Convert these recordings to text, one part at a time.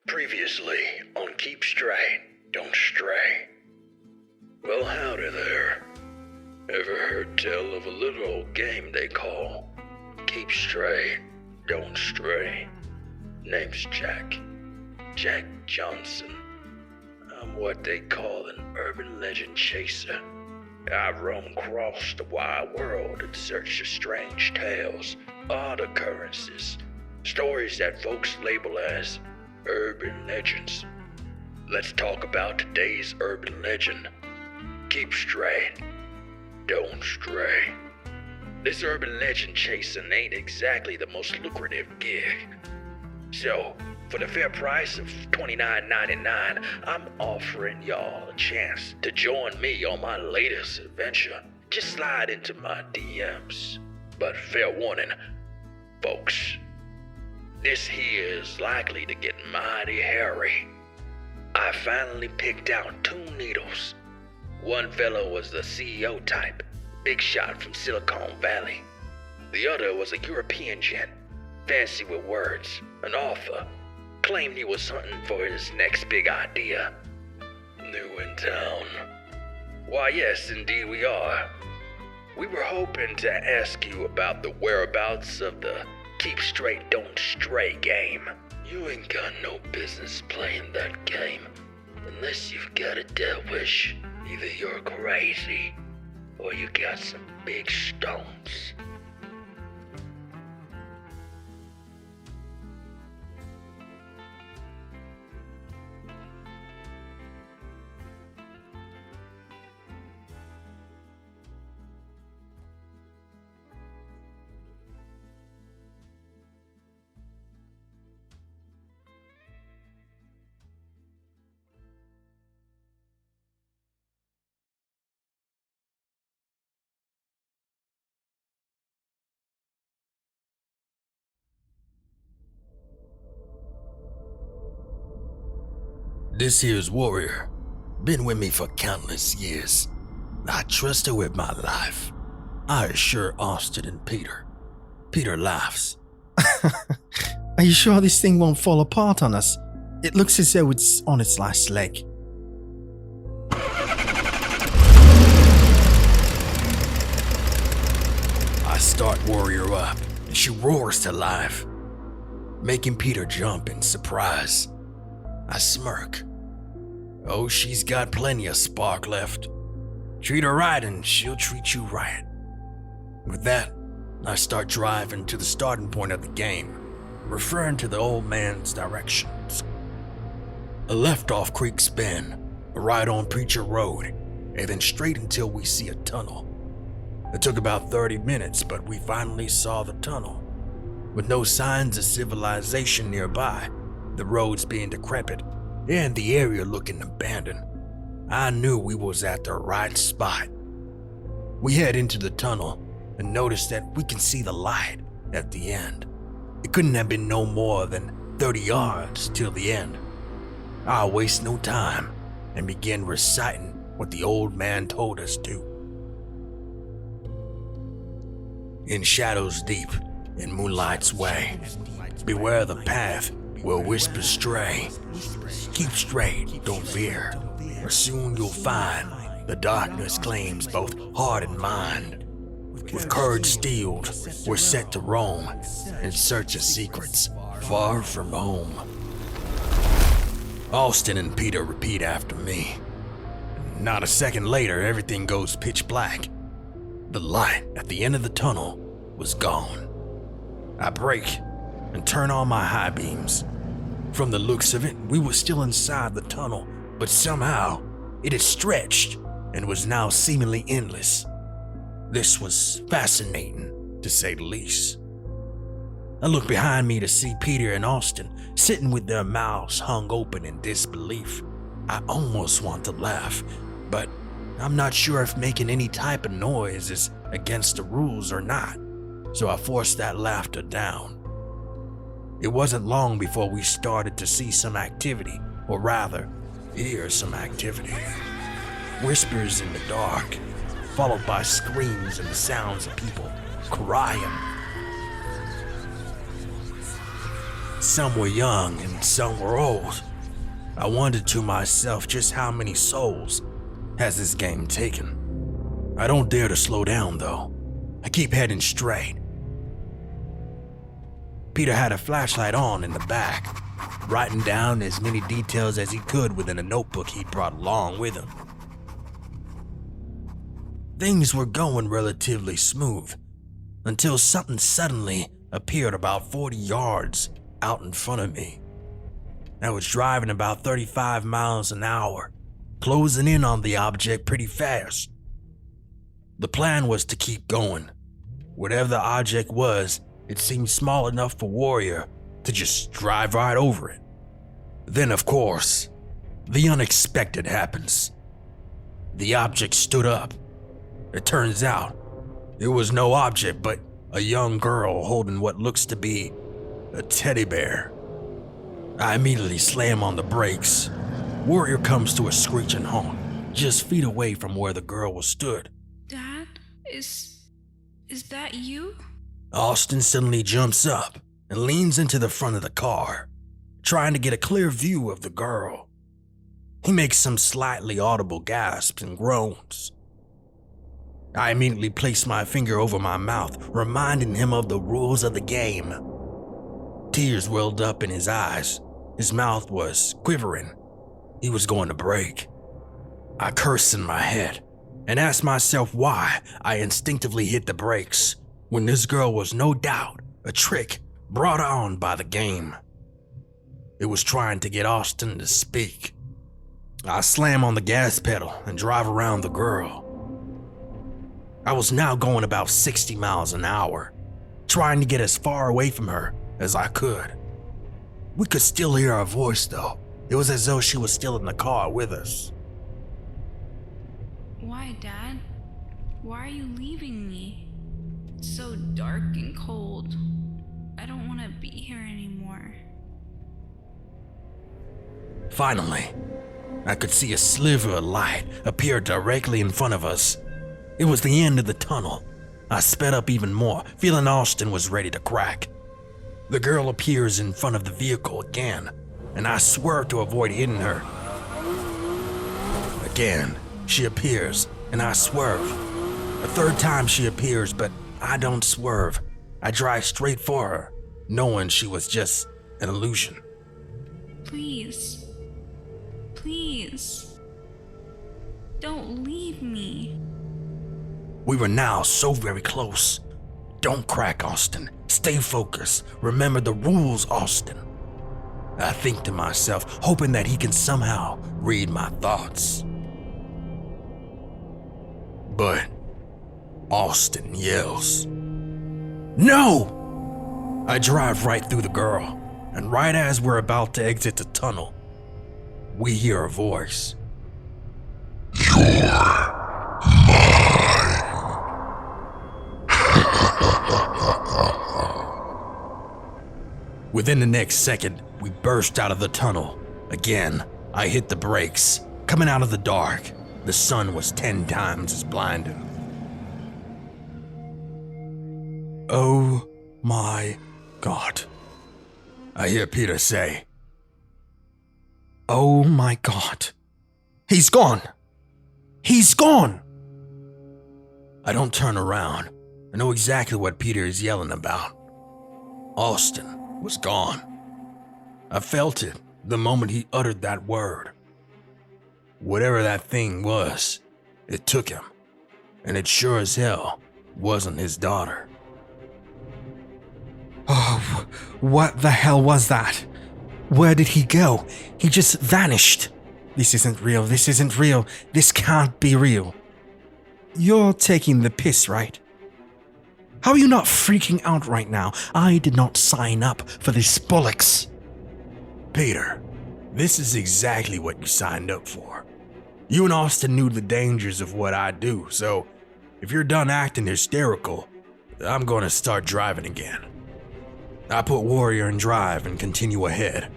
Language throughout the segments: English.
Previously on Keep Straight, Don't Stray. Well, howdy there. Ever heard tell of a little old game they call Keep Straight, Don't Stray? Name's Jack Johnson. I'm what they call an urban legend chaser. I roam across the wide world in search of strange tales, odd occurrences, stories that folks label as urban legends. Let's talk about today's urban legend. Keep straight, don't stray. This urban legend chasing ain't exactly the most lucrative gig. So, for the fair price of $29.99, I'm offering y'all a chance to join me on my latest adventure. Just slide into my DMs. But fair warning, folks, this here is likely to get mighty hairy. I finally picked out 2 needles. One fellow was the CEO type, big shot from Silicon Valley. The other was a European gent, fancy with words, an author. Claimed he was hunting for his next big idea. New in town. Why, yes, indeed we are. We were hoping to ask you about the whereabouts of the Keep Straight, Don't Stray game. You ain't got no business playing that game unless you've got a death wish. Either you're crazy or you got some big stones. This here's Warrior. Been with me for countless years. I trust her with my life. I assure Austin and Peter. Peter laughs. Are you sure this thing won't fall apart on us? It looks as though it's on its last leg. I start Warrior up, and she roars to life, making Peter jump in surprise. I smirk. Oh, she's got plenty of spark left. Treat her right and she'll treat you right. With that, I start driving to the starting point of the game, referring to the old man's directions. A left off Creek's Bend, a right on Preacher Road, and then straight until we see a tunnel. It took about 30 minutes, but we finally saw the tunnel. With no signs of civilization nearby, the roads being decrepit, and the area looking abandoned, I knew we was at the right spot. We head into the tunnel and notice that we can see the light at the end. It couldn't have been no more than 30 yards till the end. I'll waste no time and begin reciting what the old man told us to. In shadows deep, in moonlight's way, beware the path where whispers stray. Keep straight, don't fear, or soon you'll find the darkness claims both heart and mind. With courage steeled, we're set to roam in search of secrets far from home. Austin and Peter repeat after me. Not a second later, everything goes pitch black. The light at the end of the tunnel was gone. I brake and turn on my high beams. From the looks of it, we were still inside the tunnel, but somehow it had stretched and was now seemingly endless. This was fascinating, to say the least. I looked behind me to see Peter and Austin sitting with their mouths hung open in disbelief. I almost want to laugh, but I'm not sure if making any type of noise is against the rules or not, so I forced that laughter down. It wasn't long before we started to see some activity, or rather, hear some activity. Whispers in the dark, followed by screams and the sounds of people crying. Some were young and some were old. I wondered to myself just how many souls has this game taken. I don't dare to slow down though. I keep heading straight. Peter had a flashlight on in the back, writing down as many details as he could within a notebook he'd brought along with him. Things were going relatively smooth until something suddenly appeared about 40 yards out in front of me. I was driving about 35 miles an hour, closing in on the object pretty fast. The plan was to keep going. Whatever the object was, it seemed small enough for Warrior to just drive right over it. Then, of course, the unexpected happens. The object stood up. It turns out, it was no object but a young girl holding what looks to be a teddy bear. I immediately slam on the brakes. Warrior comes to a screeching halt, just feet away from where the girl was stood. Dad, is that you? Austin suddenly jumps up and leans into the front of the car, trying to get a clear view of the girl. He makes some slightly audible gasps and groans. I immediately place my finger over my mouth, reminding him of the rules of the game. Tears welled up in his eyes. His mouth was quivering. He was going to break. I cursed in my head and asked myself why I instinctively hit the brakes when this girl was no doubt a trick brought on by the game. It was trying to get Austin to speak. I slam on the gas pedal and drive around the girl. I was now going about 60 miles an hour, trying to get as far away from her as I could. We could still hear her voice though. It was as though she was still in the car with us. Why, Dad? Why are you leaving me? It's so dark and cold. I don't want to be here anymore. Finally, I could see a sliver of light appear directly in front of us. It was the end of the tunnel. I sped up even more, feeling Austin was ready to crack. The girl appears in front of the vehicle again, and I swerve to avoid hitting her. Again, she appears, and I swerve. A third time she appears, but I don't swerve. I drive straight for her, knowing she was just an illusion. Please. Please. Don't leave me. We were now so very close. Don't crack, Austin. Stay focused. Remember the rules, Austin. I think to myself, hoping that he can somehow read my thoughts. But Austin yells, "No!" I drive right through the girl, and right as we're about to exit the tunnel, we hear a voice. Within the next second, we burst out of the tunnel. Again, I hit the brakes. Coming out of the dark, the sun was 10 times as blinding. "Oh my God," I hear Peter say. Oh my God. He's gone. He's gone. I don't turn around. I know exactly what Peter is yelling about. Austin was gone. I felt it the moment he uttered that word. Whatever that thing was, it took him, and it sure as hell wasn't his daughter. Oh, what the hell was that? Where did he go? He just vanished. This isn't real. This isn't real. This can't be real. You're taking the piss, right? How are you not freaking out right now? I did not sign up for this bollocks. Peter, this is exactly what you signed up for. You and Austin knew the dangers of what I do, so if you're done acting hysterical, I'm going to start driving again. I put Warrior in drive and continue ahead.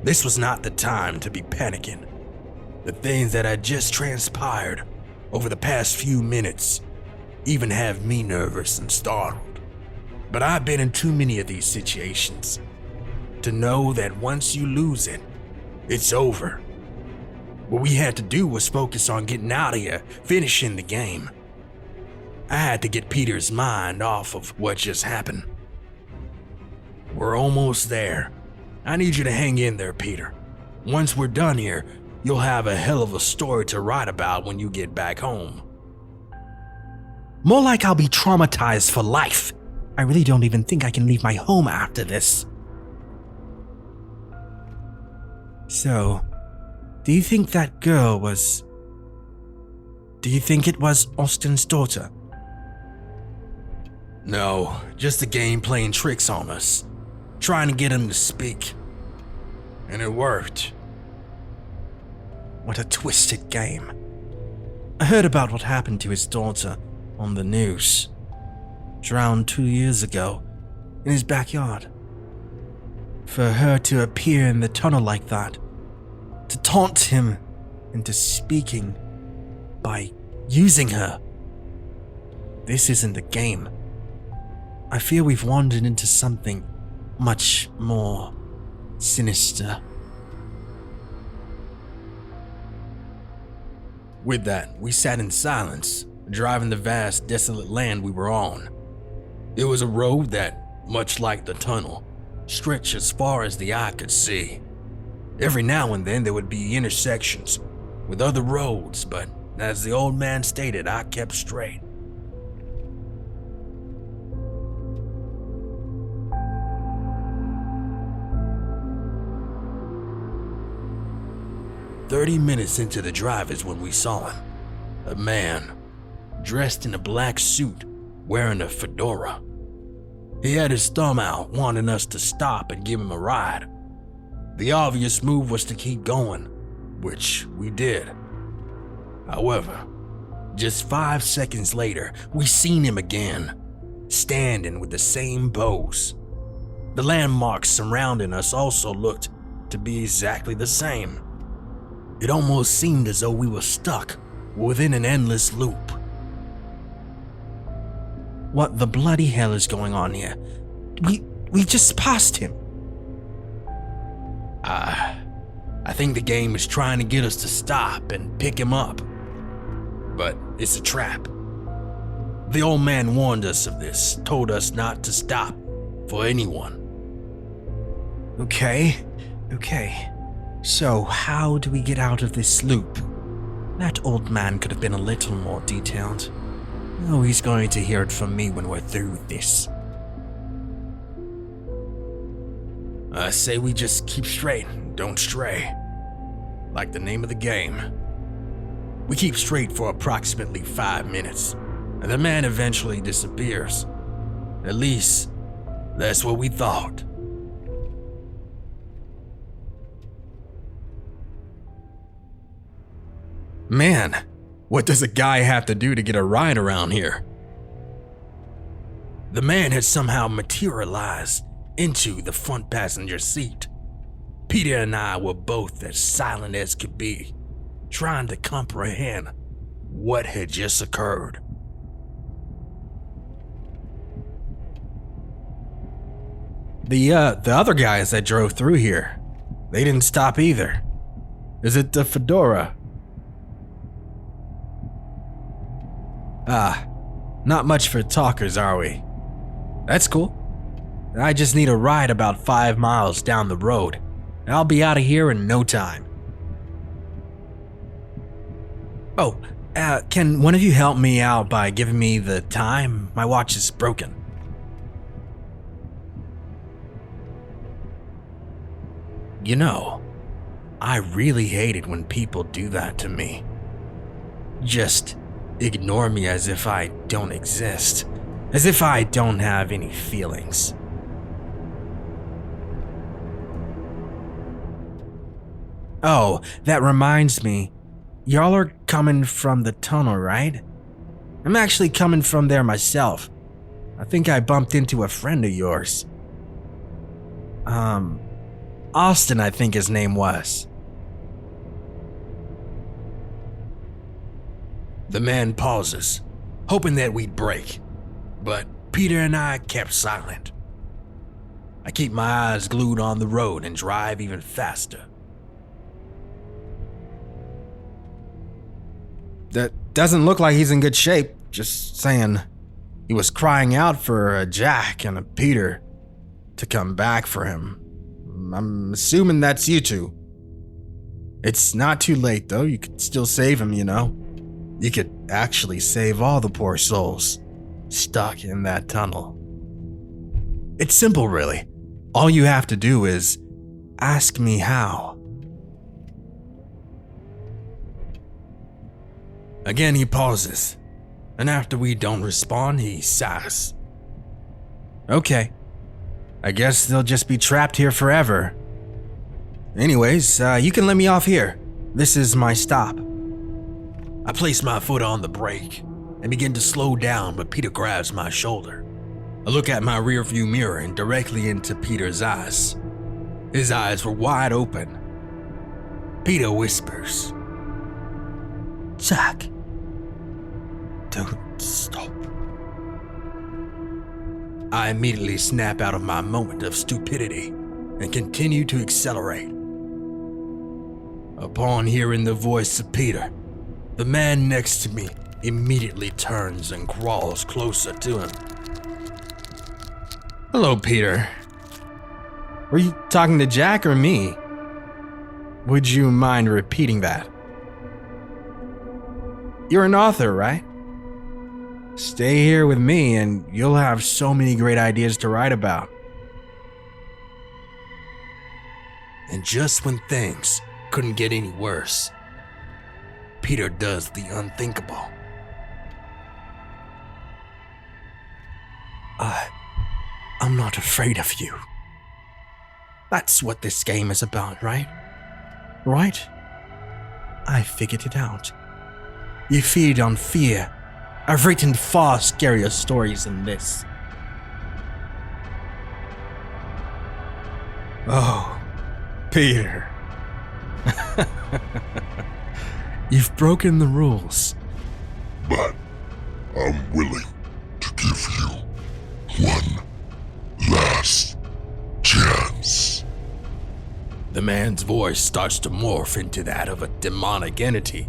This was not the time to be panicking. The things that had just transpired over the past few minutes even have me nervous and startled. But I've been in too many of these situations. to know that once you lose it, it's over. What we had to do was focus on getting out of here, finishing the game. I had to get Peter's mind off of what just happened. We're almost there. I need you to hang in there, Peter. Once we're done here, you'll have a hell of a story to write about when you get back home. More like I'll be traumatized for life. I really don't even think I can leave my home after this. So, do you think that girl was... Do you think it was Austin's daughter? No, just the game playing tricks on us, trying to get him to speak. And it worked. What a twisted game. I heard about what happened to his daughter on the news. Drowned 2 years ago in his backyard. For her to appear in the tunnel like that, to taunt him into speaking by using her. This isn't a game. I fear we've wandered into something much more sinister. With that, we sat in silence, driving the vast, desolate land we were on. It was a road that, much like the tunnel, stretched as far as the eye could see. Every now and then there would be intersections with other roads, but as the old man stated, I kept straight. "30 minutes into the drive is when we saw him. A man, dressed in a black suit, wearing a fedora. He had his thumb out, wanting us to stop and give him a ride. The obvious move was to keep going, which we did. However, just 5 seconds later, we seen him again, standing with the same pose. The landmarks surrounding us also looked to be exactly the same. It almost seemed as though we were stuck within an endless loop. What the bloody hell is going on here? We just passed him. I think the game is trying to get us to stop and pick him up. But it's a trap. The old man warned us of this, told us not to stop for anyone. Okay. So how do we get out of this loop? That old man could have been a little more detailed. Oh, he's going to hear it from me when we're through with this. I say we just keep straight, don't stray. Like the name of the game. We keep straight for approximately 5 minutes, and the man eventually disappears. At least, that's what we thought. Man, what does a guy have to do to get a ride around here? The man had somehow materialized into the front passenger seat. Peter and I were both as silent as could be, trying to comprehend what had just occurred. The other guys that drove through here, they didn't stop either. Is it the fedora? Not much for talkers, are we? That's cool. I just need a ride about 5 miles down the road, and I'll be out of here in no time. Oh, can one of you help me out by giving me the time? My watch is broken. You know, I really hate it when people do that to me. Just ignore me as if I don't exist, as if I don't have any feelings. Oh, that reminds me. Y'all are coming from the tunnel, right? I'm actually coming from there myself. I think I bumped into a friend of yours. Austin, I think his name was. The man pauses, hoping that we'd break, but Peter and I kept silent. I keep my eyes glued on the road and drive even faster. That doesn't look like he's in good shape. Just saying. He was crying out for a Jack and a Peter to come back for him. I'm assuming that's you two. It's not too late, though. You could still save him, you know. You could actually save all the poor souls stuck in that tunnel. It's simple, really. All you have to do is ask me how. Again, he pauses, and after we don't respond, he sighs. Okay. I guess they'll just be trapped here forever. Anyways, you can let me off here. This is my stop. I place my foot on the brake and begin to slow down, but Peter grabs my shoulder. I look at my rearview mirror and directly into Peter's eyes. His eyes were wide open. Peter whispers, Jack, don't stop. I immediately snap out of my moment of stupidity and continue to accelerate. Upon hearing the voice of Peter, the man next to me immediately turns and crawls closer to him. Hello, Peter. Were you talking to Jack or me? Would you mind repeating that? You're an author, right? Stay here with me and you'll have so many great ideas to write about. And just when things couldn't get any worse, Peter does the unthinkable. I'm not afraid of you. That's what this game is about, right? Right? I figured it out. You feed on fear. I've written far scarier stories than this. Oh, Peter. You've broken the rules. But I'm willing to give you one last chance. The man's voice starts to morph into that of a demonic entity.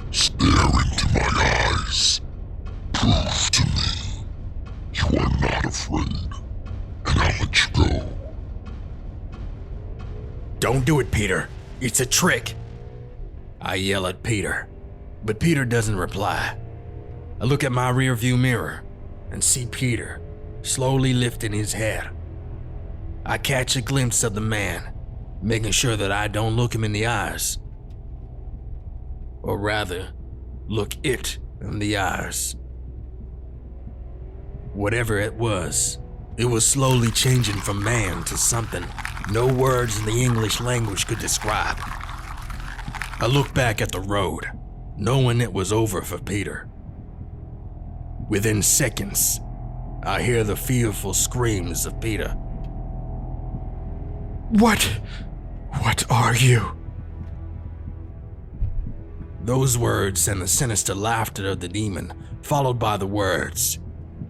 Stare into my eyes. Prove to me you are not afraid, and I'll let you go. Don't do it, Peter. It's a trick. I yell at Peter, but Peter doesn't reply. I look at my rearview mirror and see Peter slowly lifting his head. I catch a glimpse of the man, making sure that I don't look him in the eyes. Or rather, look it in the eyes. Whatever it was slowly changing from man to something no words in the English language could describe. I look back at the road, knowing it was over for Peter. Within seconds, I hear the fearful screams of Peter. What are you? Those words and the sinister laughter of the demon, followed by the words,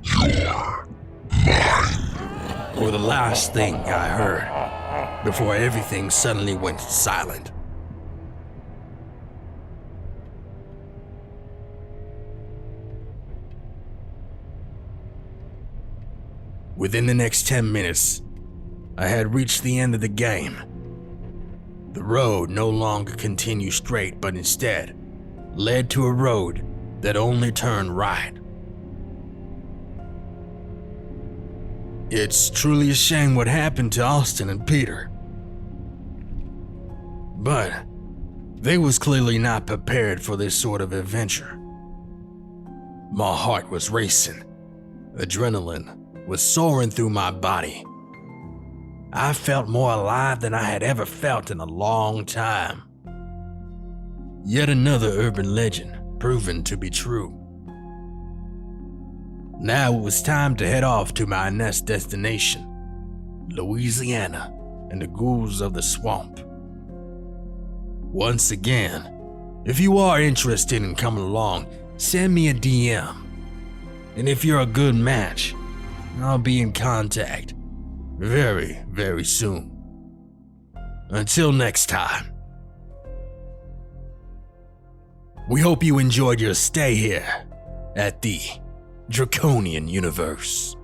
You're mine. were the last thing I heard before everything suddenly went silent. Within the next 10 minutes, I had reached the end of the game. The road no longer continued straight, but instead led to a road that only turned right. It's truly a shame what happened to Austin and Peter. But they was clearly not prepared for this sort of adventure. My heart was racing. Adrenaline was soaring through my body. I felt more alive than I had ever felt in a long time. Yet another urban legend proven to be true. Now it was time to head off to my next destination, Louisiana and the ghouls of the swamp. Once again, if you are interested in coming along, send me a DM. And if you're a good match, I'll be in contact very, very soon. Until next time. We hope you enjoyed your stay here at the Draconian Universe.